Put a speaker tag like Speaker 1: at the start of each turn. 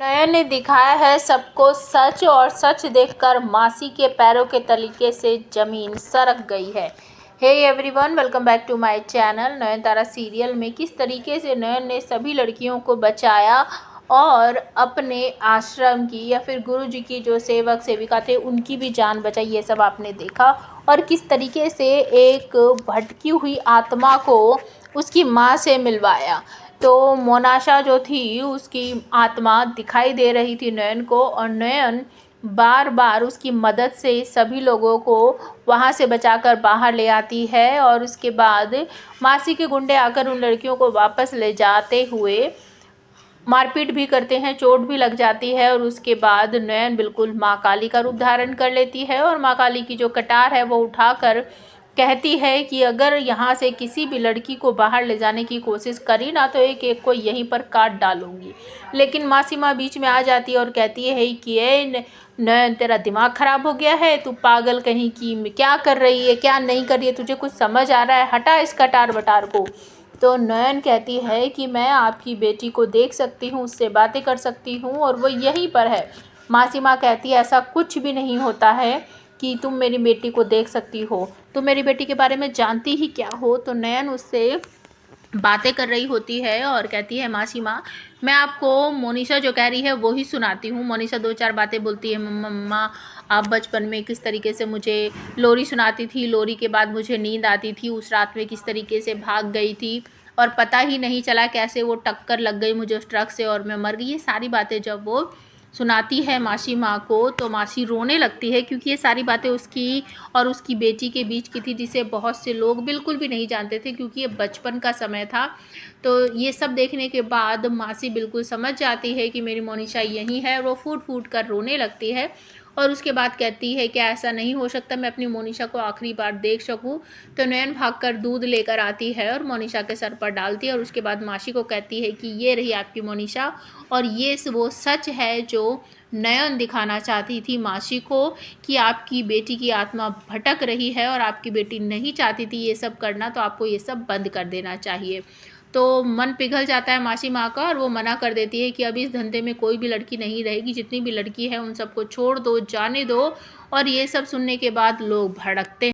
Speaker 1: नयन ने दिखाया है सबको सच और सच देखकर मासी के पैरों के तलीके से जमीन सरक गई है। Hey everyone, welcome back to my channel. Nayanthara serial में किस तरीके से नयन ने सभी लड़कियों को बचाया और अपने आश्रम की या फिर गुरुजी की जो सेवक सेविका थे उनकी भी जान बचाई, ये सब आपने देखा। और किस तरीके से एक भटकी हुई आत्मा को उसकी माँ से मिलवाया। तो मोनाशा जो थी उसकी आत्मा दिखाई दे रही थी नयन को, और नयन बार बार उसकी मदद से सभी लोगों को वहाँ से बचाकर बाहर ले आती है। और उसके बाद मासी के गुंडे आकर उन लड़कियों को वापस ले जाते हुए मारपीट भी करते हैं, चोट भी लग जाती है। और उसके बाद नयन बिल्कुल माँ काली का रूप धारण कर लेती है और माँ काली की जो कटार है वो उठाकर कहती है कि अगर यहाँ से किसी भी लड़की को बाहर ले जाने की कोशिश करी ना तो एक एक को यहीं पर काट डालूंगी। लेकिन मासी माँ बीच में आ जाती है और कहती है कि नयन, तेरा दिमाग खराब हो गया है, तू पागल कहीं की, क्या कर रही है क्या नहीं कर रही है, तुझे कुछ समझ आ रहा है, हटा इस कटार बटार को। तो नयन कहती है कि मैं आपकी बेटी को देख सकती हूँ, उससे बातें कर सकती हूँ और वो यहीं पर है। मासी माँ कहती है ऐसा कुछ भी नहीं होता है कि तुम मेरी बेटी को देख सकती हो, तुम मेरी बेटी के बारे में जानती ही क्या हो। तो नयन उससे बातें कर रही होती है और कहती है मासी माँ, मैं आपको मोनिशा जो कह रही है वो ही सुनाती हूँ। मोनिशा दो चार बातें बोलती है, मम्मा आप बचपन में किस तरीके से मुझे लोरी सुनाती थी, लोरी के बाद मुझे नींद आती थी, उस रात में किस तरीके से भाग गई थी और पता ही नहीं चला कैसे वो टक्कर लग गई मुझे उस ट्रक से और मैं मर गई। ये सारी बातें जब वो सुनाती है मासी माँ को तो मासी रोने लगती है, क्योंकि ये सारी बातें उसकी और उसकी बेटी के बीच की थी, जिसे बहुत से लोग बिल्कुल भी नहीं जानते थे, क्योंकि ये बचपन का समय था। तो ये सब देखने के बाद मासी बिल्कुल समझ जाती है कि मेरी मोनिशा यही है, और वो फूट फूट कर रोने लगती है। और उसके बाद कहती है कि ऐसा नहीं हो सकता, मैं अपनी मोनिशा को आखिरी बार देख सकूं। तो नयन भागकर दूध लेकर आती है और मोनिशा के सर पर डालती है और उसके बाद मासी को कहती है कि ये रही आपकी मोनिशा। और ये वो सच है जो नयन दिखाना चाहती थी मासी को, कि आपकी बेटी की आत्मा भटक रही है और आपकी बेटी नहीं चाहती थी ये सब करना, तो आपको ये सब बंद कर देना चाहिए। तो मन पिघल जाता है मासी माँ का और वो मना कर देती है कि अब इस धंधे में कोई भी लड़की नहीं रहेगी, जितनी भी लड़की है उन सबको छोड़ दो, जाने दो। और ये सब सुनने के बाद लोग भड़कते